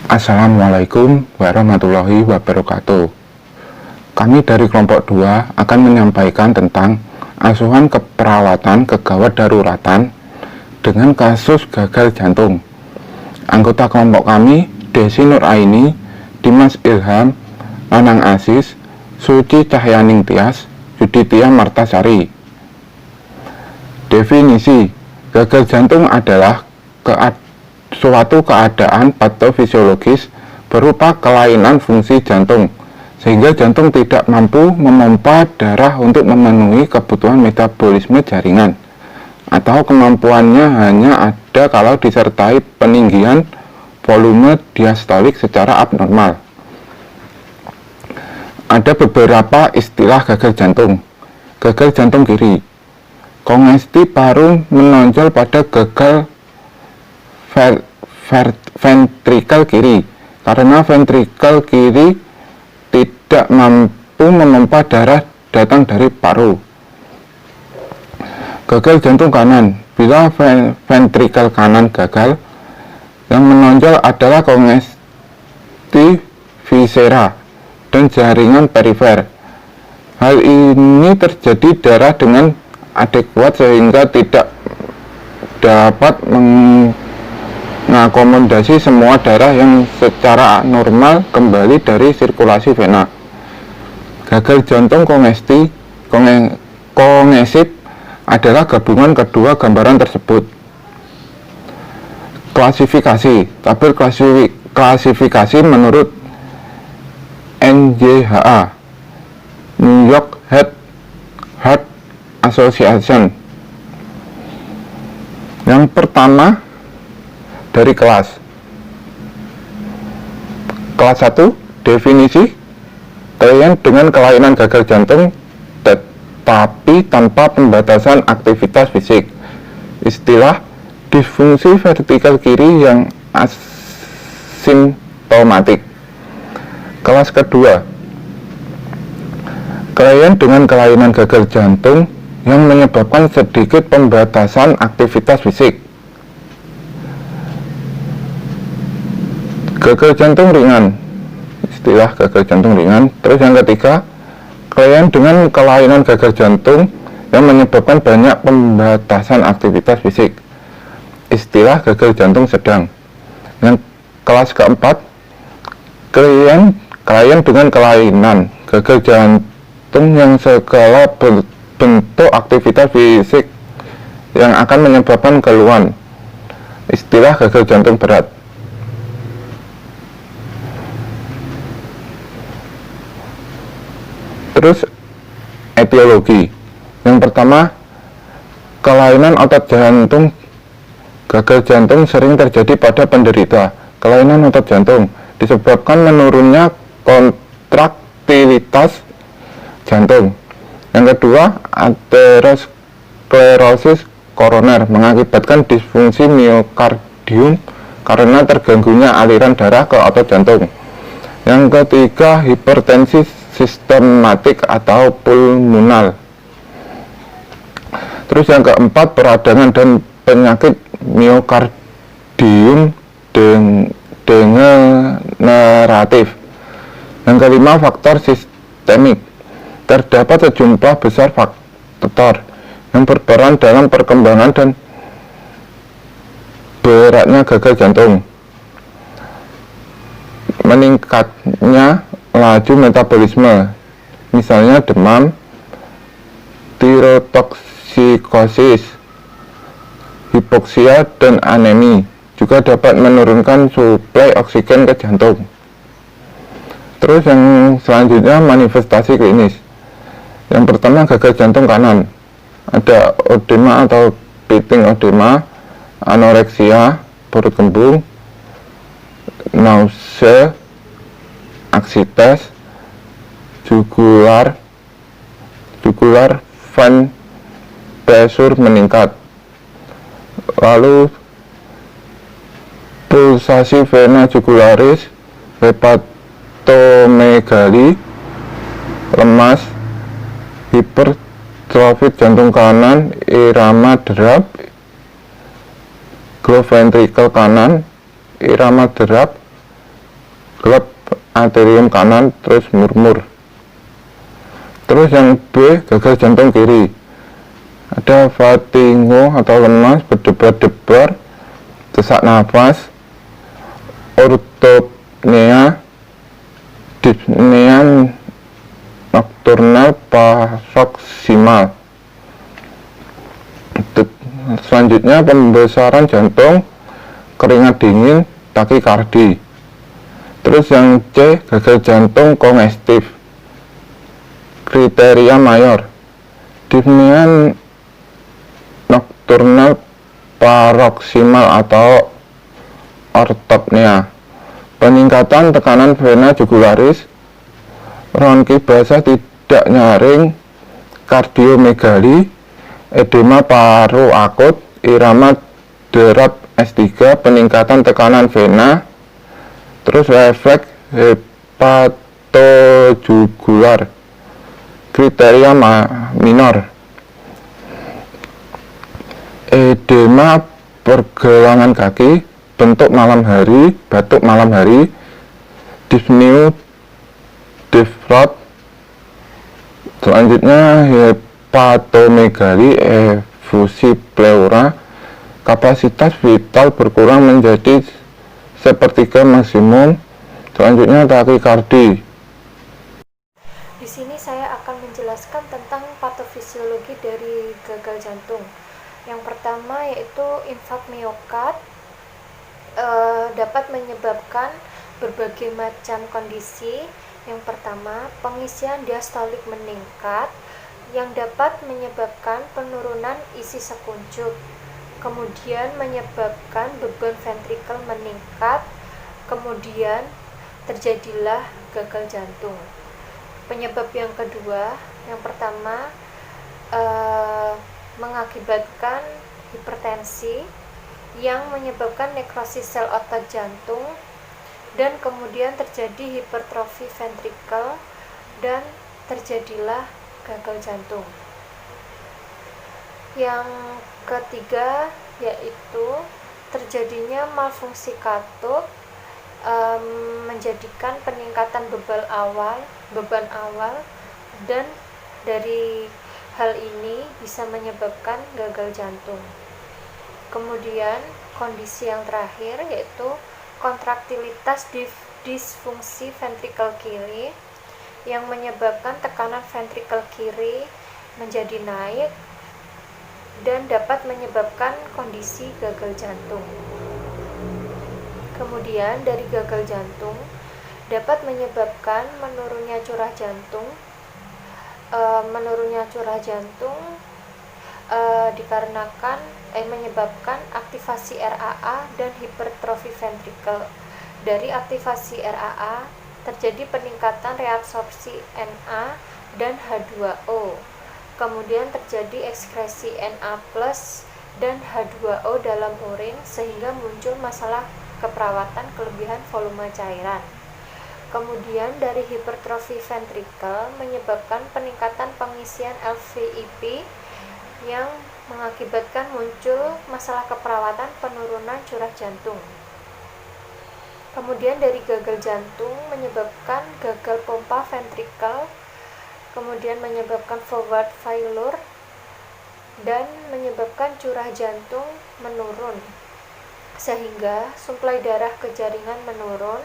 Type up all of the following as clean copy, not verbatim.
Assalamualaikum warahmatullahi wabarakatuh. Kami dari kelompok 2 akan menyampaikan tentang asuhan keperawatan kegawat daruratan dengan kasus gagal jantung. Anggota kelompok kami Desi Nuraini, Dimas Ilham, Anang Aziz, Suci Cahyaning Tias, Yuditya Martasari. Definisi gagal jantung adalah suatu keadaan patofisiologis berupa kelainan fungsi jantung, sehingga jantung tidak mampu memompa darah untuk memenuhi kebutuhan metabolisme jaringan, atau kemampuannya hanya ada kalau disertai peninggian volume diastolik secara abnormal. Ada beberapa istilah gagal jantung. Gagal jantung kiri. Kongesti paru menonjol pada gagal ventrikel kiri, karena ventrikel kiri tidak mampu memompa darah datang dari paru. Gagal jantung kanan. Bila ventrikel kanan gagal, yang menonjol adalah kongesti viscera dan jaringan perifer. Hal ini terjadi darah dengan adekuat sehingga tidak dapat mengakomodasi semua darah yang secara normal kembali dari sirkulasi vena. Gagal jantung kongesif adalah gabungan kedua gambaran tersebut. Klasifikasi. Tabel klasifikasi menurut NYHA, New York Heart Association. Yang pertama dari kelas 1, definisi klien dengan kelainan gagal jantung tetapi tanpa pembatasan aktivitas fisik. Istilah disfungsi vertikal kiri yang asimptomatik. Kelas kedua, klien dengan kelainan gagal jantung yang menyebabkan sedikit pembatasan aktivitas fisik. Gagal jantung ringan. Istilah gagal jantung ringan. Terus yang ketiga, klien dengan kelainan gagal jantung yang menyebabkan banyak pembatasan aktivitas fisik. Istilah gagal jantung sedang. Yang kelas keempat, klien dengan kelainan gagal jantung yang segala bentuk aktivitas fisik yang akan menyebabkan keluhan. Istilah gagal jantung berat. Terus etiologi. Yang pertama, kelainan otot jantung. Gagal jantung sering terjadi pada penderita kelainan otot jantung disebabkan menurunnya kontraktilitas jantung. Yang kedua, aterosklerosis koroner mengakibatkan disfungsi miokardium karena terganggunya aliran darah ke otot jantung. Yang ketiga, hipertensi sistematik atau pulmonal. Terus yang keempat, peradangan dan penyakit miokardium degeneratif. Yang kelima, faktor sistemik. Terdapat sejumlah besar faktor yang berperan dalam perkembangan dan beratnya gagal jantung. Meningkatnya laju metabolisme, misalnya demam, tirotoksikosis, hipoksia, dan anemi, juga dapat menurunkan suplai oksigen ke jantung. Terus yang selanjutnya, manifestasi klinis. Yang pertama, gagal jantung kanan. Ada odema atau pitting odema, anoreksia, perut kembung, nausea, aksites, jugular vein pressure meningkat, lalu pulsasi vena jugularis, hepatomegali, lemas, hipertrofik jantung kanan, irama derap, glow ventricle kanan, irama derap, gelap atrium kanan terus murmur. Terus yang B, gagal jantung kiri, ada vertigo atau lemas, berdebar-debar, sesak nafas, ortopnea, dyspnea nocturnal paroksimal. Selanjutnya pembesaran jantung, keringat dingin, takikardi. Terus yang C, gagal jantung kongestif, kriteria mayor, dyspnea nocturnal paroksimal atau ortopnea, peningkatan tekanan vena jugularis, ronki basah tidak nyaring, kardiomegali, edema paru akut, irama derap S3, peningkatan tekanan vena, terus refleks hepatojugular, kriteria minor, edema pergelangan kaki, bentuk malam hari, batuk malam hari, dyspnea defrot. Selanjutnya hepatomegali, efusi pleura, kapasitas vital berkurang menjadi sepertiga maksimum. Selanjutnya takikardi. Di sini saya akan menjelaskan tentang patofisiologi dari gagal jantung. Yang pertama yaitu infak miokard, dapat menyebabkan berbagai macam kondisi. Yang pertama, pengisian diastolik meningkat yang dapat menyebabkan penurunan isi sekuncup, kemudian menyebabkan beban ventrikel meningkat, kemudian terjadilah gagal jantung. Penyebab yang kedua, yang pertama mengakibatkan hipertensi yang menyebabkan nekrosis sel otot jantung, dan kemudian terjadi hipertrofi ventrikel dan terjadilah gagal jantung. Yang ketiga yaitu terjadinya malfungsi katup, menjadikan peningkatan beban awal, dan dari hal ini bisa menyebabkan gagal jantung. Kemudian kondisi yang terakhir yaitu kontraktilitas disfungsi ventrikel kiri yang menyebabkan tekanan ventrikel kiri menjadi naik dan dapat menyebabkan kondisi gagal jantung. Kemudian dari gagal jantung dapat menyebabkan menurunnya curah jantung. Dikarenakan menyebabkan aktivasi RAA dan hipertrofi ventrikel. Dari aktivasi RAA terjadi peningkatan reabsorpsi Na dan H2O. Kemudian terjadi ekskresi Na+ dan H2O dalam urin sehingga muncul masalah keperawatan kelebihan volume cairan. Kemudian dari hipertrofi ventrikel menyebabkan peningkatan pengisian LVIP yang mengakibatkan muncul masalah keperawatan penurunan curah jantung. Kemudian dari gagal jantung menyebabkan gagal pompa ventrikel, kemudian menyebabkan forward failure dan menyebabkan curah jantung menurun sehingga suplai darah ke jaringan menurun,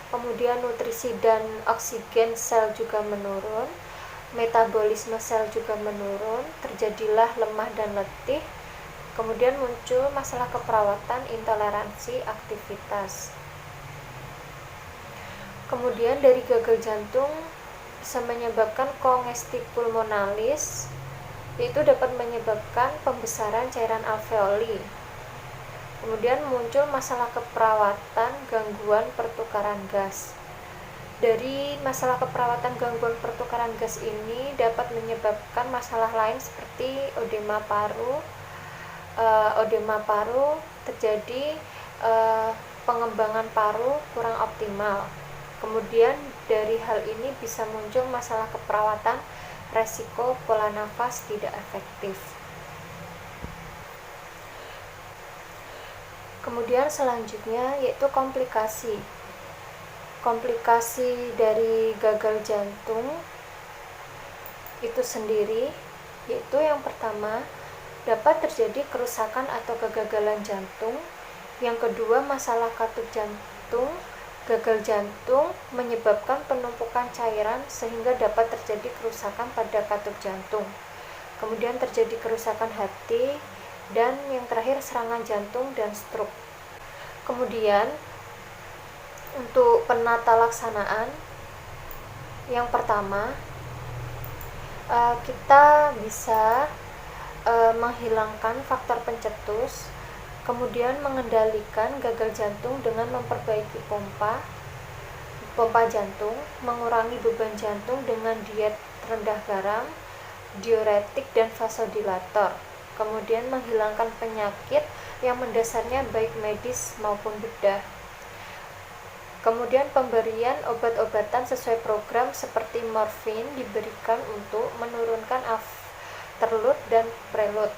kemudian nutrisi dan oksigen sel juga menurun, metabolisme sel juga menurun, terjadilah lemah dan letih, kemudian muncul masalah keperawatan intoleransi aktivitas. Kemudian dari gagal jantung bisa menyebabkan kongesti pulmonalis, yaitu dapat menyebabkan pembesaran cairan alveoli. Kemudian muncul masalah keperawatan gangguan pertukaran gas. Dari masalah keperawatan gangguan pertukaran gas ini dapat menyebabkan masalah lain seperti odema paru, terjadi pengembangan paru kurang optimal. Kemudian dari hal ini bisa muncul masalah keperawatan resiko pola nafas tidak efektif. Kemudian selanjutnya yaitu komplikasi. komplikasi dari gagal jantung itu sendiri, yaitu yang pertama dapat terjadi kerusakan atau kegagalan jantung. Yang kedua, masalah katup jantung. Gagal jantung menyebabkan penumpukan cairan sehingga dapat terjadi kerusakan pada katup jantung. Kemudian terjadi kerusakan hati, dan yang terakhir serangan jantung dan stroke. Kemudian untuk penata laksanaan, yang pertama kita bisa menghilangkan faktor pencetus, kemudian mengendalikan gagal jantung dengan memperbaiki pompa jantung, mengurangi beban jantung dengan diet rendah garam, diuretik dan vasodilator, kemudian menghilangkan penyakit yang mendasarnya baik medis maupun bedah. Kemudian pemberian obat-obatan sesuai program seperti morfin diberikan untuk menurunkan afterload dan preload,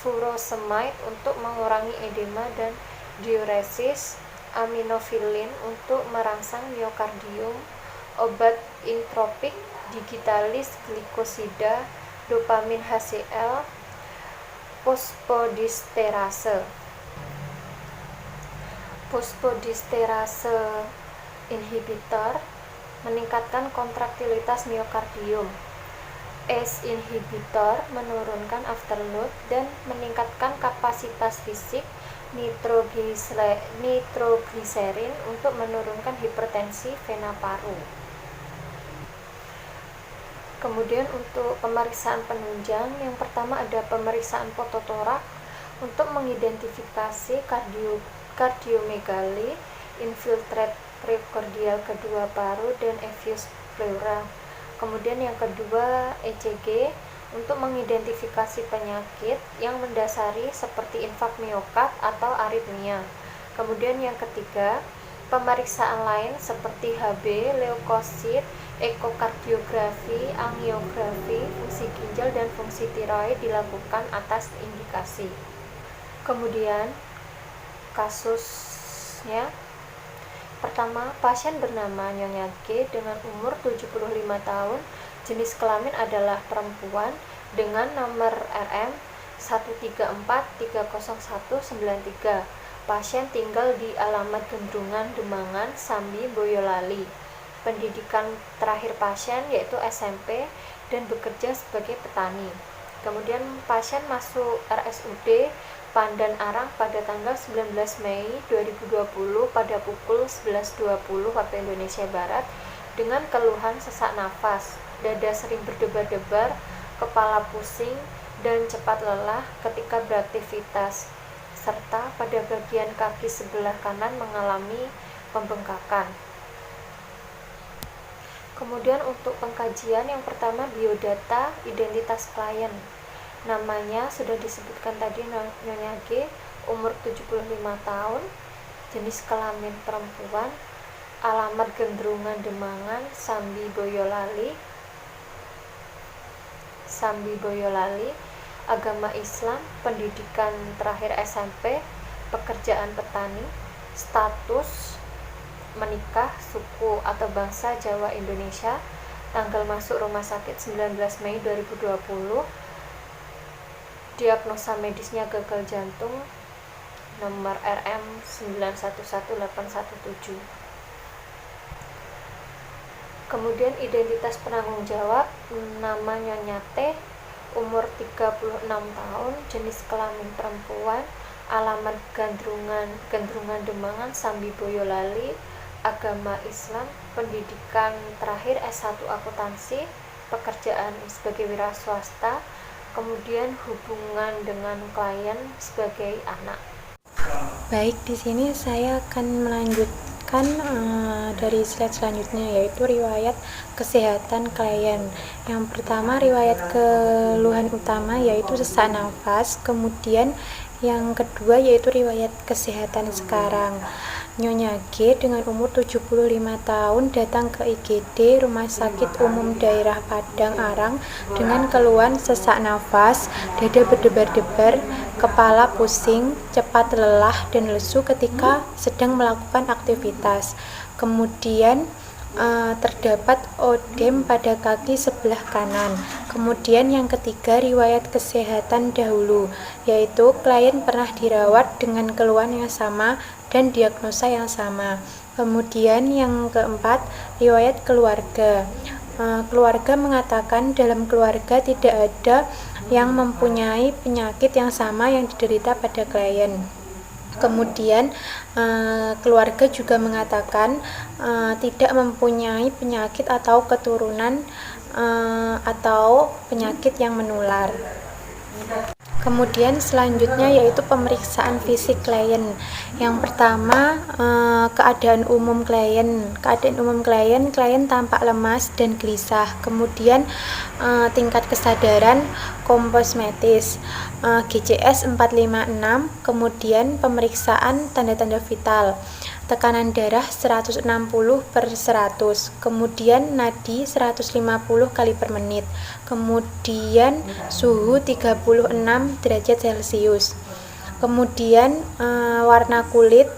furosemide untuk mengurangi edema dan diuresis, aminofilin untuk merangsang miokardium, obat intropik, digitalis glikosida, dopamin HCl, fosfodiesterase inhibitor meningkatkan kontraktilitas miokardium. ACE inhibitor menurunkan afterload dan meningkatkan kapasitas fisik. Nitrogliserin untuk menurunkan hipertensi vena paru. Kemudian untuk pemeriksaan penunjang, yang pertama ada pemeriksaan fototorak untuk mengidentifikasi kardiomegali, infiltrat prekordial kedua paru, dan effuse pleura. Kemudian yang kedua ECG untuk mengidentifikasi penyakit yang mendasari seperti infak miokard atau aritmia. Kemudian yang ketiga, pemeriksaan lain seperti HB, leukosit, ekokardiografi, angiografi, fungsi ginjal dan fungsi tiroid dilakukan atas indikasi. Kemudian kasusnya, pertama, pasien bernama Nyonya G dengan umur 75 tahun, jenis kelamin adalah perempuan, dengan nomor RM 134300193. Pasien tinggal di alamat Gendrungan Demangan, Sambi, Boyolali. Pendidikan terakhir pasien yaitu SMP dan bekerja sebagai petani. Kemudian pasien masuk RSUD Pandan Arang pada tanggal 19 Mei 2020 pada pukul 11.20 waktu Indonesia Barat dengan keluhan sesak nafas, dada sering berdebar-debar, kepala pusing, dan cepat lelah ketika beraktivitas, serta pada bagian kaki sebelah kanan mengalami pembengkakan. Kemudian untuk pengkajian, yang pertama biodata identitas klien. Namanya sudah disebutkan tadi, Nyonya G, umur 75 tahun, jenis kelamin perempuan, alamat Gendrungan Demangan, Sambi Boyolali, agama Islam, pendidikan terakhir SMP, pekerjaan petani, status menikah, suku atau bangsa Jawa Indonesia, tanggal masuk rumah sakit 19 Mei 2020, diagnosa medisnya gagal jantung, nomor RM 911817. Kemudian identitas penanggung jawab, nama Nyonya T, umur 36 tahun, jenis kelamin perempuan, alamat Gendrungan Demangan, Sambi Boyolali, agama Islam, pendidikan terakhir S1 akuntansi, pekerjaan sebagai wira swasta, kemudian hubungan dengan klien sebagai anak. Baik, di sini saya akan melanjutkan dari slide selanjutnya, yaitu riwayat kesehatan klien. Yang pertama, riwayat keluhan utama yaitu sesak nafas. Kemudian yang kedua yaitu riwayat kesehatan sekarang. Nyonya G dengan umur 75 tahun datang ke IGD Rumah Sakit Umum Daerah Padang Arang dengan keluhan sesak nafas, dada berdebar-debar, kepala pusing, cepat lelah dan lesu ketika sedang melakukan aktivitas. Kemudian terdapat odem pada kaki sebelah kanan. Kemudian yang ketiga, riwayat kesehatan dahulu, yaitu klien pernah dirawat dengan keluhan yang sama dan diagnosa yang sama. Kemudian yang keempat, riwayat keluarga. Keluarga mengatakan dalam keluarga tidak ada yang mempunyai penyakit yang sama yang diderita pada klien. Kemudian keluarga juga mengatakan tidak mempunyai penyakit atau keturunan atau penyakit yang menular. Kemudian selanjutnya yaitu pemeriksaan fisik klien. Yang pertama, keadaan umum klien. Keadaan umum klien tampak lemas dan gelisah. Kemudian tingkat kesadaran komposmetis, GCS 456. Kemudian pemeriksaan tanda-tanda vital. Tekanan darah 160/100, kemudian nadi 150 kali per menit, kemudian suhu 36 derajat Celcius, kemudian warna kulit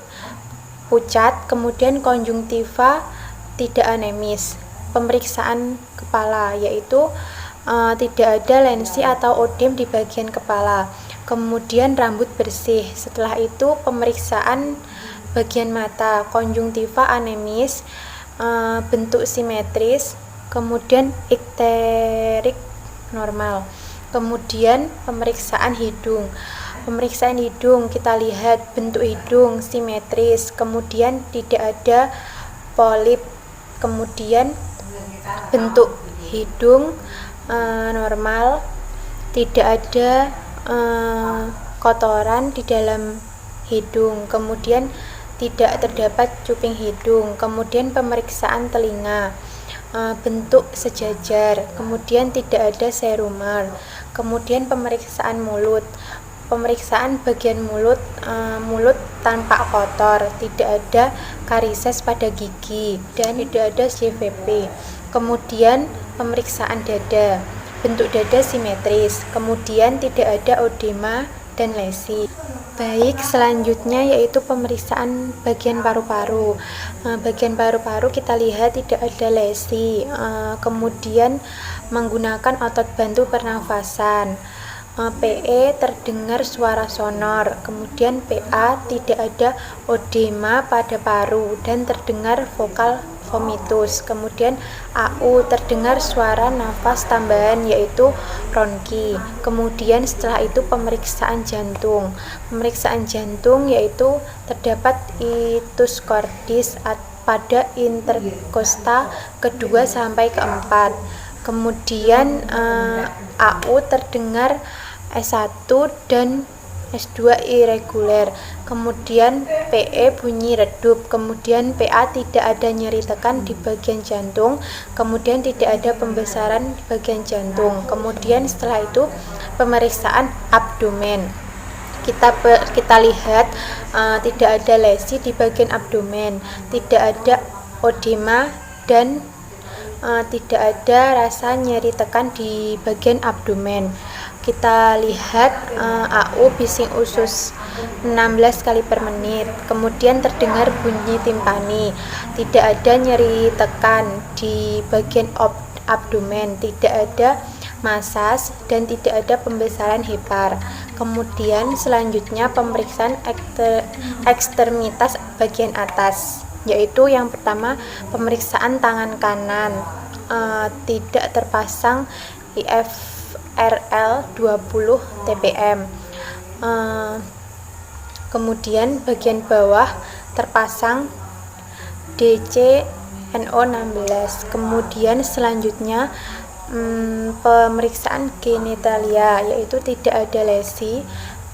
pucat, kemudian konjungtiva tidak anemis. Pemeriksaan kepala yaitu tidak ada lensi atau odem di bagian kepala, kemudian rambut bersih. Setelah itu pemeriksaan bagian mata, konjungtiva anemis, bentuk simetris, kemudian ikterik normal. Kemudian pemeriksaan hidung. Pemeriksaan hidung kita lihat bentuk hidung simetris, kemudian tidak ada polip, kemudian bentuk hidung normal, tidak ada kotoran di dalam hidung, kemudian tidak terdapat cuping hidung. Kemudian pemeriksaan telinga, bentuk sejajar, kemudian tidak ada serumer. Kemudian pemeriksaan mulut, pemeriksaan bagian mulut, mulut tanpa kotor, tidak ada karises pada gigi, dan tidak ada CVP. Kemudian pemeriksaan dada, bentuk dada simetris, kemudian tidak ada odema dan lesi. Baik, selanjutnya yaitu pemeriksaan bagian paru-paru. Bagian paru-paru kita lihat tidak ada lesi, kemudian menggunakan otot bantu pernafasan. PE terdengar suara sonor, kemudian PA tidak ada odema pada paru dan terdengar vokal vomitus. Kemudian AU terdengar suara nafas tambahan yaitu ronki. Kemudian setelah itu pemeriksaan jantung. Pemeriksaan jantung yaitu terdapat itus cordis pada interkosta kedua sampai keempat. Kemudian AU terdengar S1 dan S2 irreguler. Kemudian PE bunyi redup, kemudian PA tidak ada nyeri tekan di bagian jantung, kemudian tidak ada pembesaran di bagian jantung. Kemudian setelah itu pemeriksaan abdomen. Kita lihat tidak ada lesi di bagian abdomen, tidak ada odema dan tidak ada rasa nyeri tekan di bagian abdomen. Kita lihat AU bising usus 16 kali per menit, kemudian terdengar bunyi timpani, tidak ada nyeri tekan di bagian abdomen, tidak ada masas dan tidak ada pembesaran hepar. Kemudian selanjutnya pemeriksaan ekstremitas bagian atas, yaitu yang pertama pemeriksaan tangan kanan, tidak terpasang IFRL 20 TPM. Kemudian bagian bawah terpasang DC NO 16. Kemudian selanjutnya pemeriksaan genitalia, yaitu tidak ada lesi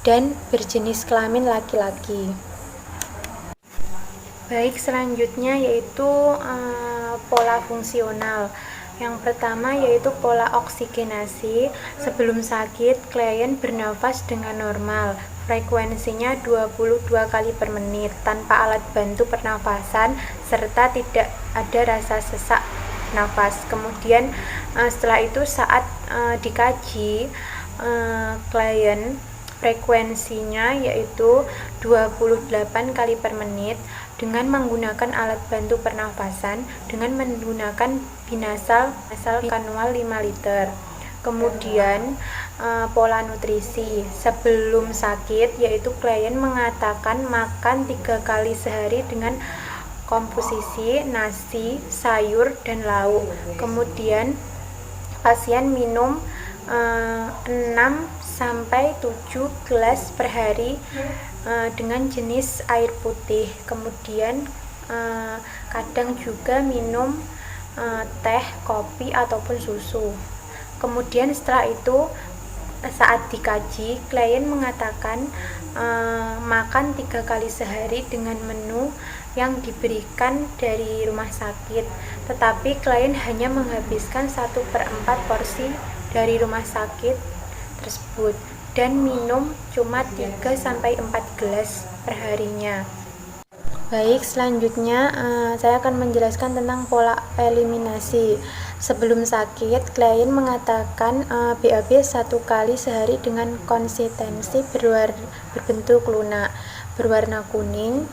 dan berjenis kelamin laki-laki. Baik, selanjutnya yaitu pola fungsional. Yang pertama yaitu pola oksigenasi. Sebelum sakit, klien bernafas dengan normal, frekuensinya 22 kali per menit tanpa alat bantu pernafasan serta tidak ada rasa sesak nafas. Kemudian setelah itu saat dikaji, klien Frekuensinya yaitu 28 kali per menit dengan menggunakan alat bantu pernafasan dengan menggunakan binasal manual 5 liter. Kemudian pola nutrisi sebelum sakit yaitu klien mengatakan makan 3 kali sehari dengan komposisi nasi, sayur, dan lauk. Kemudian pasien minum 6-7 gelas per hari dengan jenis air putih. Kemudian kadang juga minum teh, kopi, ataupun susu. Kemudian setelah itu saat dikaji, klien mengatakan makan 3 kali sehari dengan menu yang diberikan dari rumah sakit, tetapi klien hanya menghabiskan 1/4 porsi dari rumah sakit tersebut dan minum cuma 3-4 gelas perharinya. Baik, selanjutnya saya akan menjelaskan tentang pola eliminasi. Sebelum sakit, klien mengatakan BAB 1 kali sehari dengan konsistensi berbentuk lunak, berwarna kuning,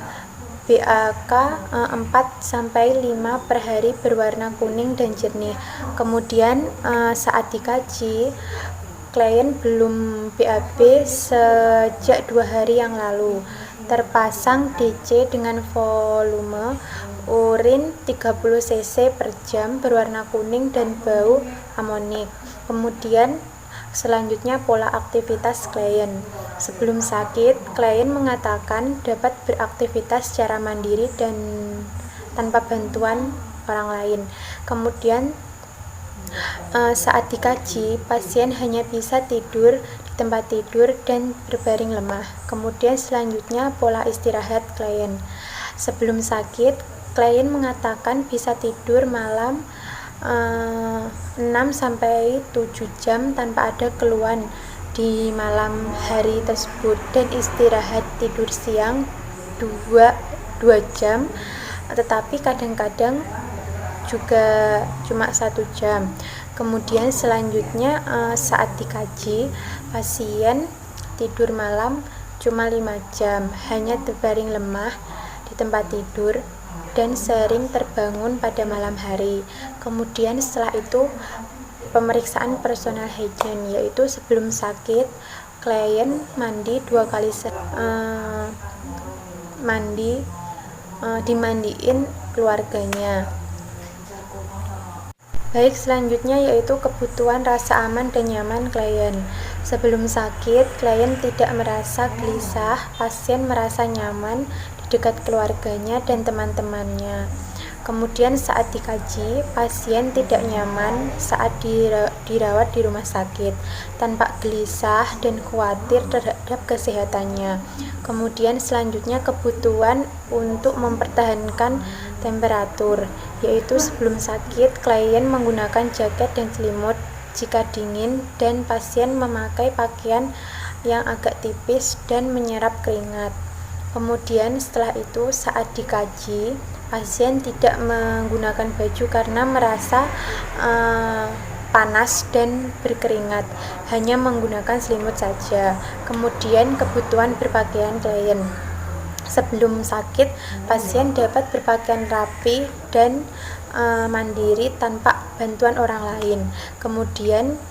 BAK 4-5 per hari berwarna kuning dan jernih. Kemudian saat dikaji, klien belum BAB sejak 2 hari yang lalu. Terpasang DC dengan volume urin 30 cc per jam berwarna kuning dan bau amonik. Kemudian selanjutnya pola aktivitas klien. Sebelum sakit, klien mengatakan dapat beraktivitas secara mandiri dan tanpa bantuan orang lain. Kemudian saat dikaji, pasien hanya bisa tidur di tempat tidur dan berbaring lemah. Kemudian selanjutnya pola istirahat klien. Sebelum sakit, klien mengatakan bisa tidur malam 6-7 jam tanpa ada keluhan di malam hari tersebut dan istirahat tidur siang 2 jam, tetapi kadang-kadang juga cuma 1 jam. Kemudian selanjutnya saat dikaji, pasien tidur malam cuma 5 jam, hanya terbaring lemah di tempat tidur dan sering terbangun pada malam hari. Kemudian setelah itu pemeriksaan personal hygiene, yaitu sebelum sakit klien mandi 2 kali dimandiin keluarganya. Baik, selanjutnya yaitu kebutuhan rasa aman dan nyaman klien. Sebelum sakit, klien tidak merasa gelisah, pasien merasa nyaman di dekat keluarganya dan teman-temannya. Kemudian saat dikaji, pasien tidak nyaman saat dirawat di rumah sakit, tampak gelisah dan khawatir terhadap kesehatannya. Kemudian selanjutnya kebutuhan untuk mempertahankan temperatur, yaitu sebelum sakit klien menggunakan jaket dan selimut jika dingin dan pasien memakai pakaian yang agak tipis dan menyerap keringat. Kemudian setelah itu saat dikaji, pasien tidak menggunakan baju karena merasa panas dan berkeringat, hanya menggunakan selimut saja. Kemudian kebutuhan berpakaian klien. Sebelum sakit, pasien dapat berpakaian rapi dan mandiri tanpa bantuan orang lain. Kemudian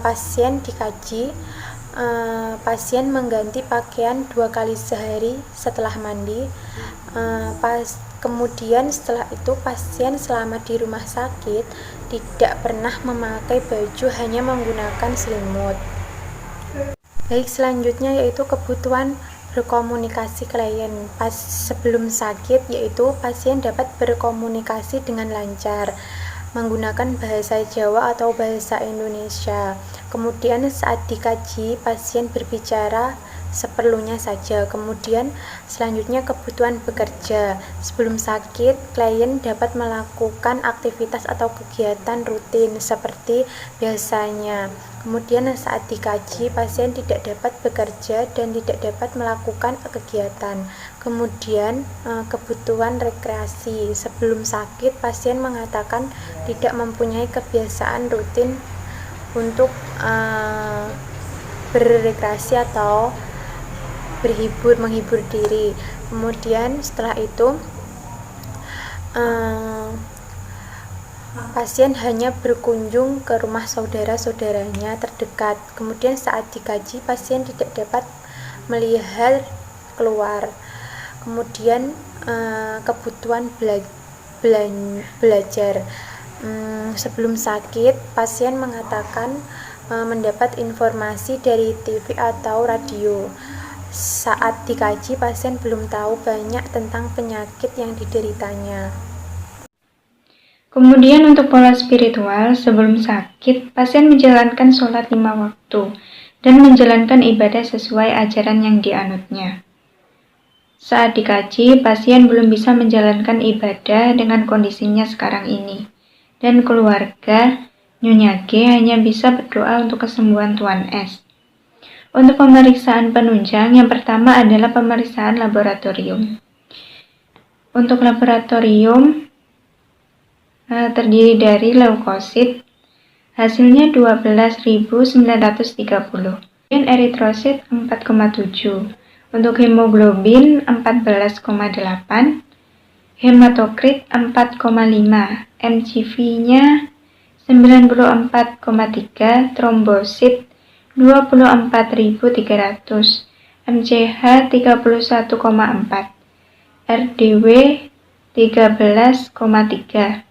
pasien dikaji, pasien mengganti pakaian 2 kali sehari setelah mandi. Kemudian setelah itu pasien selama di rumah sakit tidak pernah memakai baju, hanya menggunakan selimut. Baik, selanjutnya yaitu kebutuhan berkomunikasi klien pas sebelum sakit, yaitu pasien dapat berkomunikasi dengan lancar menggunakan bahasa Jawa atau bahasa Indonesia. Kemudian saat dikaji, pasien berbicara seperlunya saja. Kemudian selanjutnya kebutuhan bekerja. Sebelum sakit, klien dapat melakukan aktivitas atau kegiatan rutin seperti biasanya. Kemudian saat dikaji, pasien tidak dapat bekerja dan tidak dapat melakukan kegiatan. Kemudian kebutuhan rekreasi. Sebelum sakit, pasien mengatakan tidak mempunyai kebiasaan rutin untuk berrekreasi atau menghibur diri. Kemudian setelah itu pasien hanya berkunjung ke rumah saudara-saudaranya terdekat. Kemudian saat dikaji, pasien tidak dapat melihat keluar. Kemudian kebutuhan belajar. Sebelum sakit, pasien mengatakan mendapat informasi dari TV atau radio. Saat dikaji, pasien belum tahu banyak tentang penyakit yang dideritanya. Kemudian untuk pola spiritual, sebelum sakit, pasien menjalankan sholat 5 waktu dan menjalankan ibadah sesuai ajaran yang dianutnya. Saat dikaji, pasien belum bisa menjalankan ibadah dengan kondisinya sekarang ini, dan keluarga Nyonya G hanya bisa berdoa untuk kesembuhan Tuan S. Untuk pemeriksaan penunjang, yang pertama adalah pemeriksaan laboratorium. Untuk laboratorium, terdiri dari leukosit, hasilnya 12.930, dan eritrosit 4,7, untuk hemoglobin 14,8, hematokrit 4,5, MCV-nya 94,3, trombosit 24.300, MCH 31,4, RDW 13,3,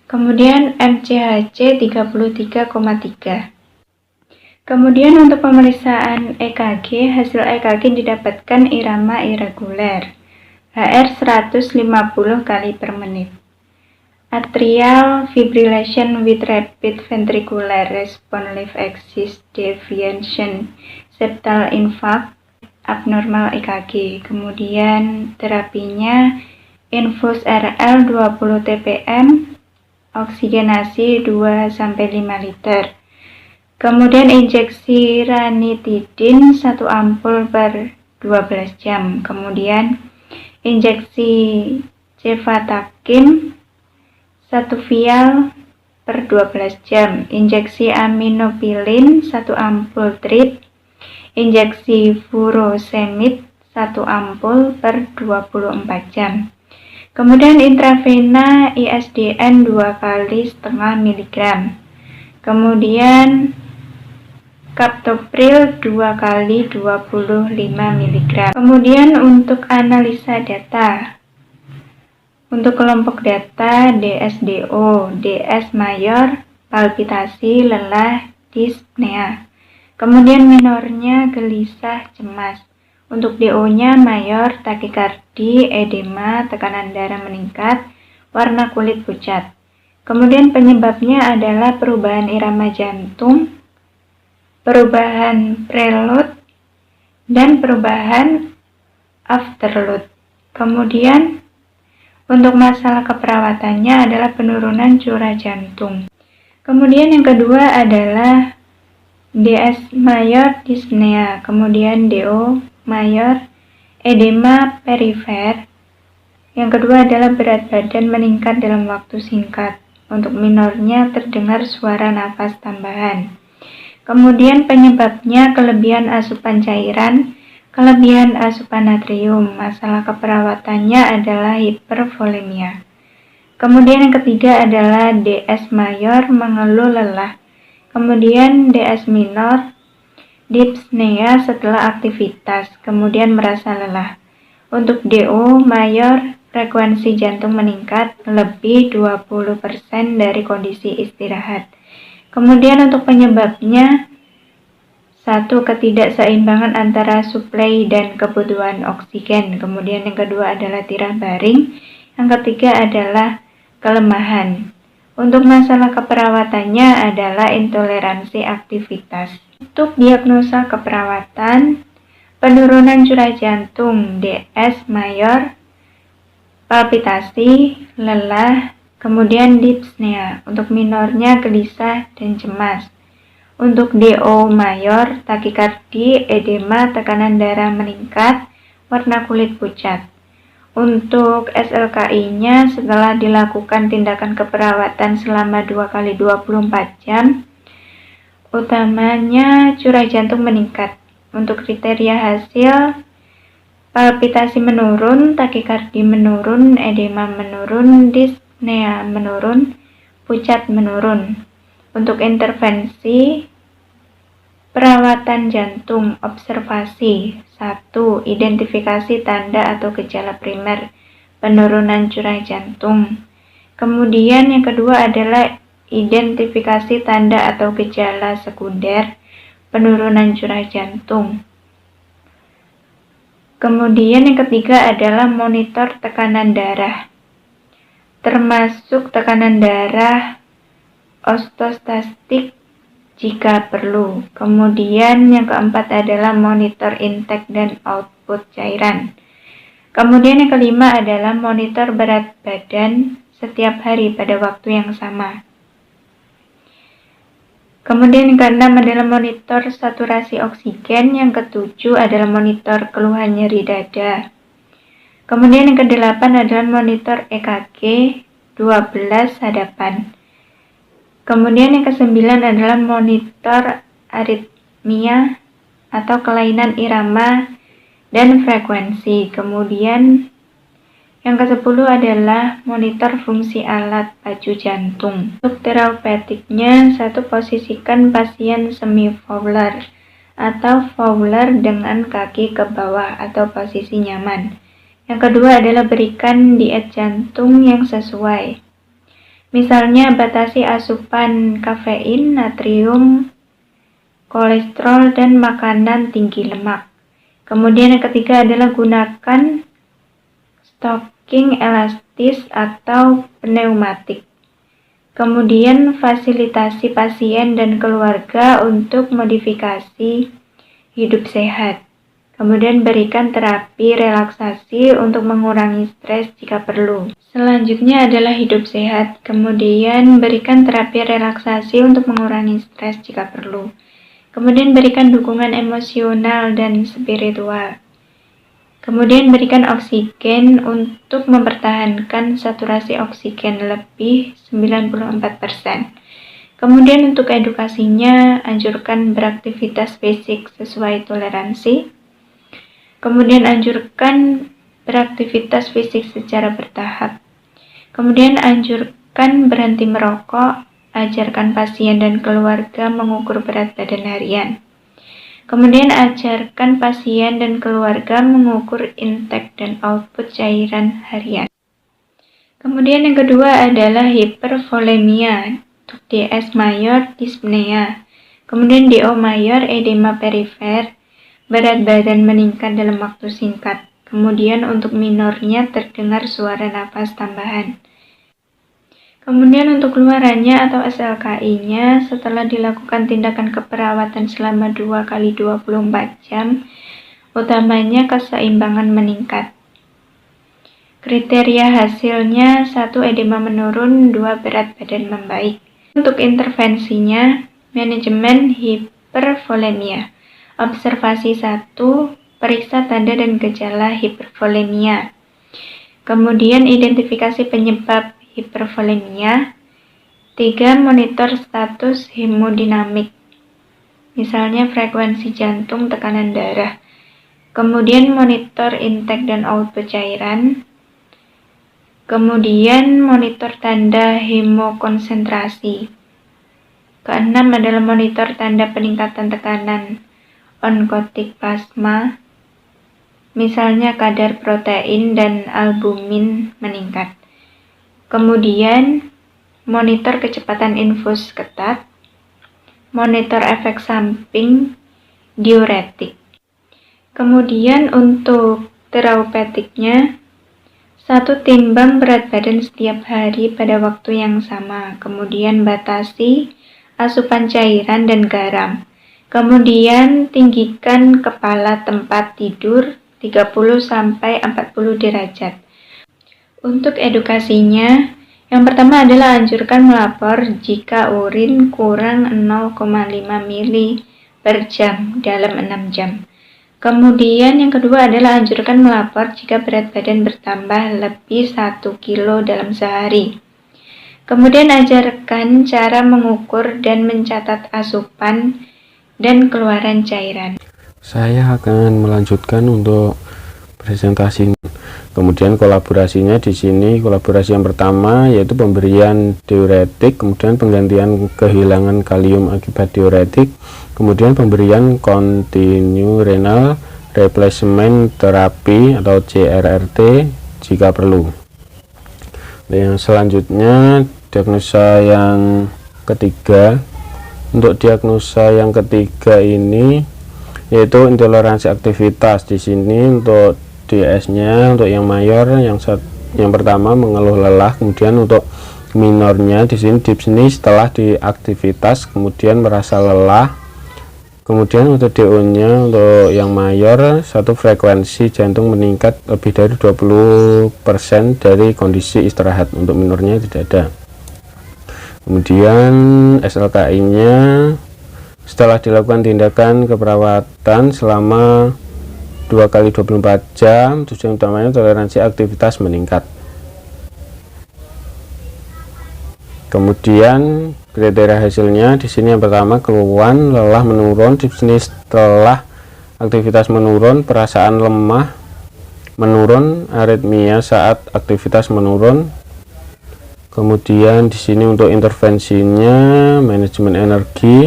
kemudian MCHC 33,3. Kemudian untuk pemeriksaan EKG, hasil EKG didapatkan irama irregular, HR 150 kali per menit. Atrial fibrillation with rapid ventricular response left axis deviation, septal infarct, abnormal EKG. Kemudian terapinya infus RL 20 TPM, oksigenasi 2-5 liter. Kemudian injeksi ranitidin 1 ampul per 12 jam. Kemudian injeksi cefatakim 1 vial per 12 jam. Injeksi aminopilin 1 ampul trip. Injeksi furosemid 1 ampul per 24 jam. Kemudian intravena ISDN 2,5 mg. Kemudian captopril 2 kali 25 mg. Kemudian untuk analisa data, untuk kelompok data DSDO, DS mayor, palpitasi, lelah, dyspnea. Kemudian minornya gelisah, cemas. Untuk DO-nya mayor, takikardi, edema, tekanan darah meningkat, warna kulit pucat. Kemudian penyebabnya adalah perubahan irama jantung, perubahan preload, dan perubahan afterload. Kemudian untuk masalah keperawatannya adalah penurunan curah jantung. Kemudian yang kedua adalah DS mayor dyspnea, kemudian DO mayor edema perifer. Yang kedua adalah berat badan meningkat dalam waktu singkat. Untuk minornya terdengar suara nafas tambahan. Kemudian penyebabnya kelebihan asupan cairan, kelebihan asupan natrium. Masalah keperawatannya adalah hipervolemia. Kemudian yang ketiga adalah DS mayor mengeluh lelah. Kemudian DS minor dyspnea setelah aktivitas, kemudian merasa lelah. Untuk DO mayor frekuensi jantung meningkat lebih 20% dari kondisi istirahat. Kemudian untuk penyebabnya, 1. Ketidakseimbangan antara suplai dan kebutuhan oksigen. Kemudian yang kedua adalah tirah baring. Yang ketiga adalah kelemahan. Untuk masalah keperawatannya adalah intoleransi aktivitas. Untuk diagnosa keperawatan, penurunan curah jantung DS mayor, palpitasi, lelah, kemudian dyspnea. Untuk minornya gelisah dan cemas. Untuk DO mayor, takikardi, edema, tekanan darah meningkat, warna kulit pucat. Untuk SLKI-nya setelah dilakukan tindakan keperawatan selama 2 kali 24 jam, utamanya curah jantung meningkat. Untuk kriteria hasil, palpitasi menurun, takikardi menurun, edema menurun, dyspnea menurun, pucat menurun. Untuk intervensi, perawatan jantung, observasi. 1. Identifikasi tanda atau gejala primer, penurunan curah jantung. Kemudian yang kedua adalah identifikasi tanda atau gejala sekunder, penurunan curah jantung. Kemudian yang ketiga adalah monitor tekanan darah, termasuk tekanan darah ortostastik jika perlu. Kemudian yang keempat adalah monitor intake dan output cairan. Kemudian yang kelima adalah monitor berat badan setiap hari pada waktu yang sama. Kemudian yang keenam adalah monitor saturasi oksigen. Yang ketujuh adalah monitor keluhan nyeri dada. Kemudian yang kedelapan adalah monitor EKG 12 hadapan. Kemudian yang kesembilan adalah monitor aritmia atau kelainan irama dan frekuensi. Kemudian yang ke-10 adalah monitor fungsi alat pacu jantung. Untuk terapeutiknya, 1. Posisikan pasien semi-Fowler atau Fowler dengan kaki ke bawah atau posisi nyaman. Yang kedua adalah berikan diet jantung yang sesuai. Misalnya batasi asupan kafein, natrium, kolesterol, dan makanan tinggi lemak. Kemudian yang ketiga adalah gunakan stocking elastis atau pneumatik. Kemudian fasilitasi pasien dan keluarga untuk modifikasi hidup sehat. Kemudian berikan terapi relaksasi untuk mengurangi stres jika perlu. Selanjutnya adalah hidup sehat. Kemudian berikan terapi relaksasi untuk mengurangi stres jika perlu. Kemudian berikan dukungan emosional dan spiritual. Kemudian berikan oksigen untuk mempertahankan saturasi oksigen lebih 94%. Kemudian untuk edukasinya, anjurkan beraktivitas fisik sesuai toleransi. Kemudian anjurkan beraktivitas fisik secara bertahap. Kemudian anjurkan berhenti merokok, ajarkan pasien dan keluarga mengukur berat badan harian. Kemudian ajarkan pasien dan keluarga mengukur intake dan output cairan harian. Kemudian yang kedua adalah hipervolemia, untuk DS mayor, dyspnea. Kemudian DO mayor, edema perifer, berat badan meningkat dalam waktu singkat. Kemudian untuk minornya terdengar suara napas tambahan. Kemudian untuk keluarannya atau SLKI-nya setelah dilakukan tindakan keperawatan selama 2x24 jam, utamanya keseimbangan meningkat. Kriteria hasilnya 1. Edema menurun, 2. Berat badan membaik. Untuk intervensinya, manajemen hipervolemia. Observasi 1. Periksa tanda dan gejala hipervolemia. Kemudian identifikasi penyebab hipervolemia. 3. Monitor status hemodinamik. Misalnya frekuensi jantung, tekanan darah. Kemudian monitor intake dan output cairan. Kemudian monitor tanda hemokonsentrasi. Keenam adalah monitor tanda peningkatan tekanan onkotik plasma, misalnya kadar protein dan albumin meningkat. Kemudian monitor kecepatan infus ketat, monitor efek samping diuretik. Kemudian untuk terapeutiknya, 1. Timbang berat badan setiap hari pada waktu yang sama. Kemudian batasi asupan cairan dan garam. Kemudian tinggikan kepala tempat tidur 30-40 derajat. Untuk edukasinya, yang pertama adalah anjurkan melapor jika urin kurang 0,5 ml per jam dalam 6 jam. Kemudian yang kedua adalah anjurkan melapor jika berat badan bertambah lebih 1 kilo dalam sehari. Kemudian ajarkan cara mengukur dan mencatat asupan dan keluaran cairan. Saya akan melanjutkan untuk presentasi. Kemudian kolaborasinya di sini, kolaborasi yang pertama yaitu pemberian diuretik, kemudian penggantian kehilangan kalium akibat diuretik, kemudian pemberian continue renal replacement terapi atau CRRT jika perlu. Yang selanjutnya diagnosa yang ketiga. Untuk diagnosa yang ketiga ini yaitu intoleransi aktivitas. Di sini untuk DS-nya untuk yang mayor yang pertama mengeluh lelah, kemudian untuk minornya di sini dyspnea setelah diaktivitas kemudian merasa lelah. Kemudian untuk DO-nya untuk yang mayor satu frekuensi jantung meningkat lebih dari 20% dari kondisi istirahat, untuk minornya tidak ada. Kemudian SLKI-nya setelah dilakukan tindakan keperawatan selama 2 kali 24 jam, tujuan utamanya toleransi aktivitas meningkat. Kemudian kriteria hasilnya di sini yang pertama keluhan, lelah menurun, dyspnea setelah aktivitas menurun, perasaan lemah menurun, aritmia saat aktivitas menurun. Kemudian di sini untuk intervensinya manajemen energi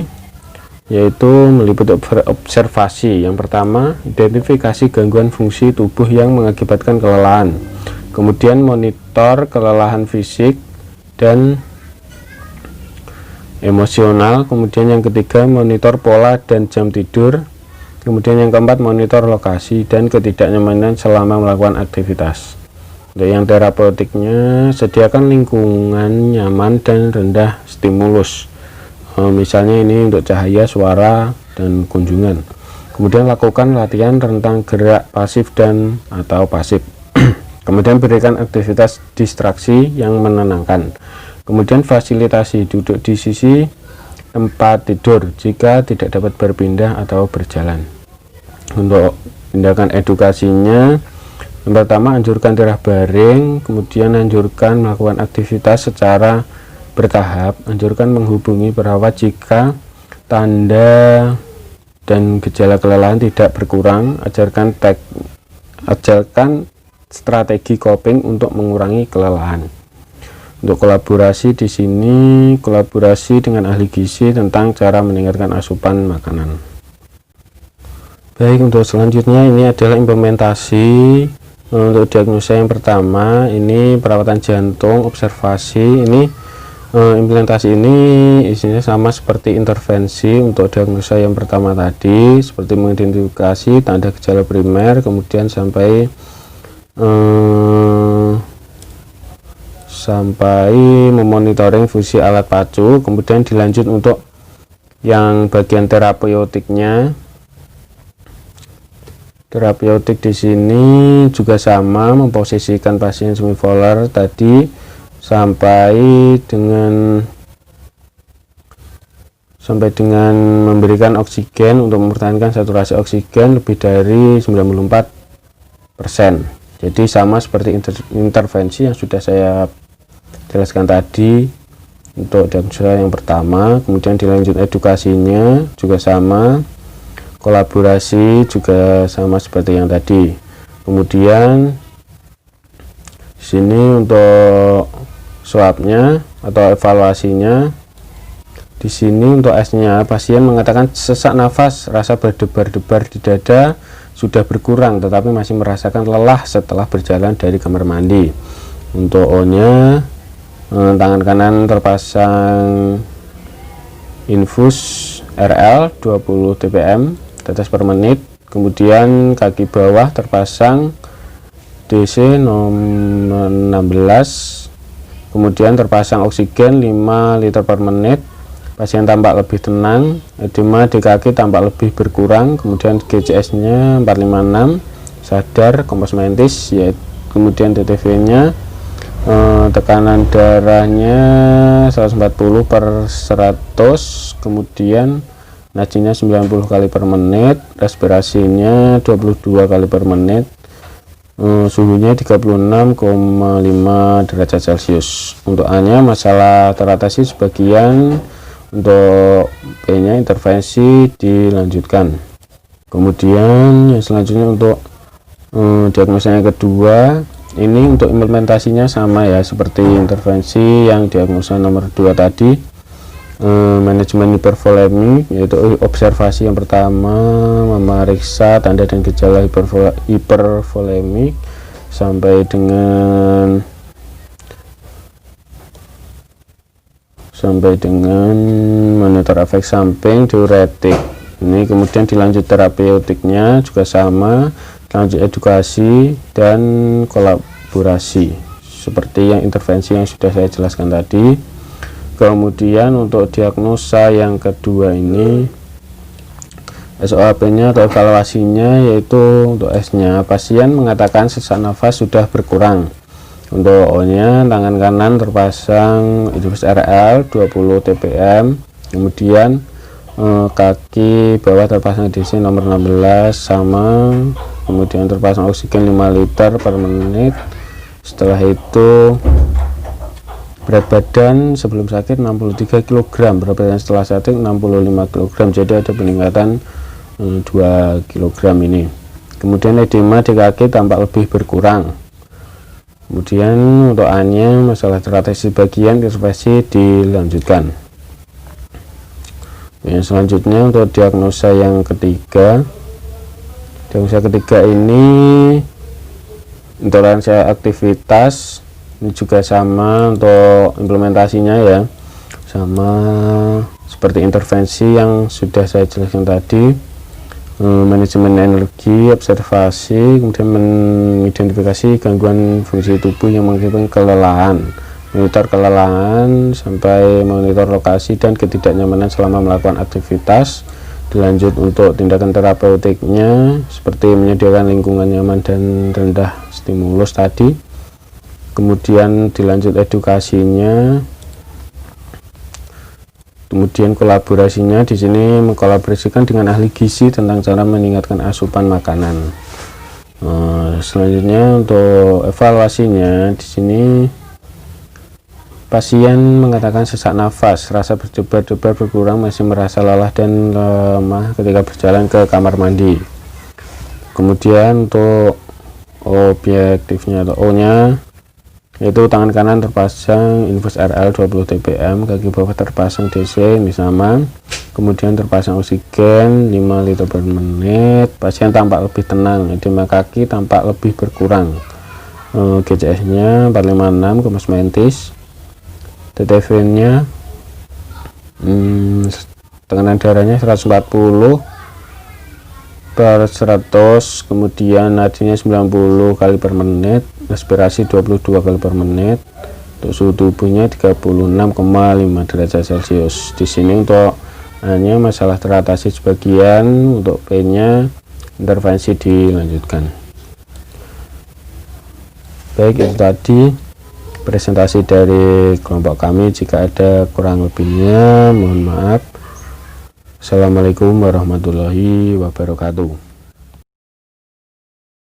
yaitu meliputi observasi. Yang pertama, identifikasi gangguan fungsi tubuh yang mengakibatkan kelelahan. Kemudian monitor kelelahan fisik dan emosional. Kemudian yang ketiga, monitor pola dan jam tidur. Kemudian yang keempat, monitor lokasi dan ketidaknyamanan selama melakukan aktivitas. Untuk yang terapeutiknya, sediakan lingkungan nyaman dan rendah stimulus. Misalnya ini untuk cahaya, suara, dan kunjungan. Kemudian lakukan latihan rentang gerak pasif dan atau pasif. Kemudian berikan aktivitas distraksi yang menenangkan. Kemudian fasilitasi duduk di sisi tempat tidur jika tidak dapat berpindah atau berjalan. Untuk tindakan edukasinya, yang pertama anjurkan tiarah baring, kemudian anjurkan melakukan aktivitas secara bertahap, anjurkan menghubungi perawat jika tanda dan gejala kelelahan tidak berkurang, ajarkan strategi coping untuk mengurangi kelelahan. Untuk kolaborasi di sini, kolaborasi dengan ahli gizi tentang cara meningkatkan asupan makanan. Baik, untuk selanjutnya ini adalah implementasi. Untuk diagnosa yang pertama ini perawatan jantung, observasi. Ini implementasi ini isinya sama seperti intervensi. Untuk diagnosa yang pertama tadi seperti mengidentifikasi tanda gejala primer, kemudian sampai memonitoring fungsi alat pacu, kemudian dilanjut untuk yang bagian terapeutiknya. Terapeutik di sini juga sama, memposisikan pasien semipolar tadi sampai dengan memberikan oksigen untuk mempertahankan saturasi oksigen lebih dari 94%. Jadi sama seperti intervensi yang sudah saya jelaskan tadi untuk diagnosa yang pertama. Kemudian dilanjut edukasinya juga sama, kolaborasi juga sama seperti yang tadi. Kemudian di sini untuk swabnya atau evaluasinya, di sini untuk S-nya pasien mengatakan sesak nafas, rasa berdebar-debar di dada sudah berkurang tetapi masih merasakan lelah setelah berjalan dari kamar mandi. Untuk O-nya, tangan kanan terpasang infus RL 20 TPM tetes per menit, kemudian kaki bawah terpasang DC nomor 16, kemudian terpasang oksigen 5 liter per menit. Pasien tampak lebih tenang, edema di kaki tampak lebih berkurang, kemudian GCS nya 456, sadar, kompos mentis, yaitu kemudian TTV-nya tekanan darahnya 140 per 100, kemudian nadinya 90 kali per menit, respirasinya 22 kali per menit, suhunya 36,5 derajat Celcius. Untuk A-nya masalah teratasi sebagian, untuk B-nya intervensi dilanjutkan. Kemudian yang selanjutnya untuk diagnosa yang kedua, ini untuk implementasinya sama ya seperti intervensi yang diagnosa nomor 2 tadi. Manajemen hipervolemi, yaitu observasi yang pertama memeriksa tanda dan gejala hipervolemik sampai dengan monitor efek samping diuretik. Ini kemudian dilanjut terapeutiknya juga sama, lanjut edukasi dan kolaborasi seperti yang intervensi yang sudah saya jelaskan tadi. Kemudian untuk diagnosa yang kedua ini SOAP-nya atau evaluasinya, yaitu untuk S-nya pasien mengatakan sesak nafas sudah berkurang. Untuk O-nya tangan kanan terpasang infus RL 20 TPM, kemudian kaki bawah terpasang DC nomor 16 sama, kemudian terpasang oksigen 5 liter per menit. Setelah itu berat badan sebelum sakit 63 kg, berat badan setelah sakit 65 kg, jadi ada peningkatan 2 kg ini. Kemudian edema di kaki tampak lebih berkurang. Kemudian untuk A-nya masalah teratasi bagian intervensi dilanjutkan. Yang selanjutnya untuk diagnosa yang ketiga. Diagnosa ketiga ini intoleransi aktivitas. Ini juga sama untuk implementasinya ya, sama seperti intervensi yang sudah saya jelaskan tadi. Manajemen energi, observasi, kemudian mengidentifikasi gangguan fungsi tubuh yang mengakibatkan kelelahan, monitor kelelahan sampai monitor lokasi dan ketidaknyamanan selama melakukan aktivitas. Dilanjut untuk tindakan terapeutiknya seperti menyediakan lingkungan nyaman dan rendah stimulus tadi. Kemudian dilanjut edukasinya, kemudian kolaborasinya. Di sini mengkolaborasikan dengan ahli gizi tentang cara meningkatkan asupan makanan. Selanjutnya untuk evaluasinya, di sini pasien mengatakan sesak nafas, rasa berdebar-debar berkurang, masih merasa lelah dan lemah ketika berjalan ke kamar mandi. Kemudian untuk objektifnya atau O-nya, yaitu tangan kanan terpasang infus RL 20 TPM, kaki bawah terpasang DC, ini sama. Kemudian terpasang oksigen 5 liter per menit. Pasien tampak lebih tenang, edema kaki tampak lebih berkurang. GCS-nya 456, kemas mentis. TTV-nya tekanan darahnya 140 per 100, kemudian nadinya 90 kali per menit, respirasi 22 kali per menit. Untuk suhu tubuhnya 36,5 derajat Celcius. Di sini untuk hanya masalah teratasi sebagian, untuk P-nya intervensi dilanjutkan. Baik, itu tadi presentasi dari kelompok kami. Jika ada kurang lebihnya mohon maaf. Assalamualaikum warahmatullahi wabarakatuh.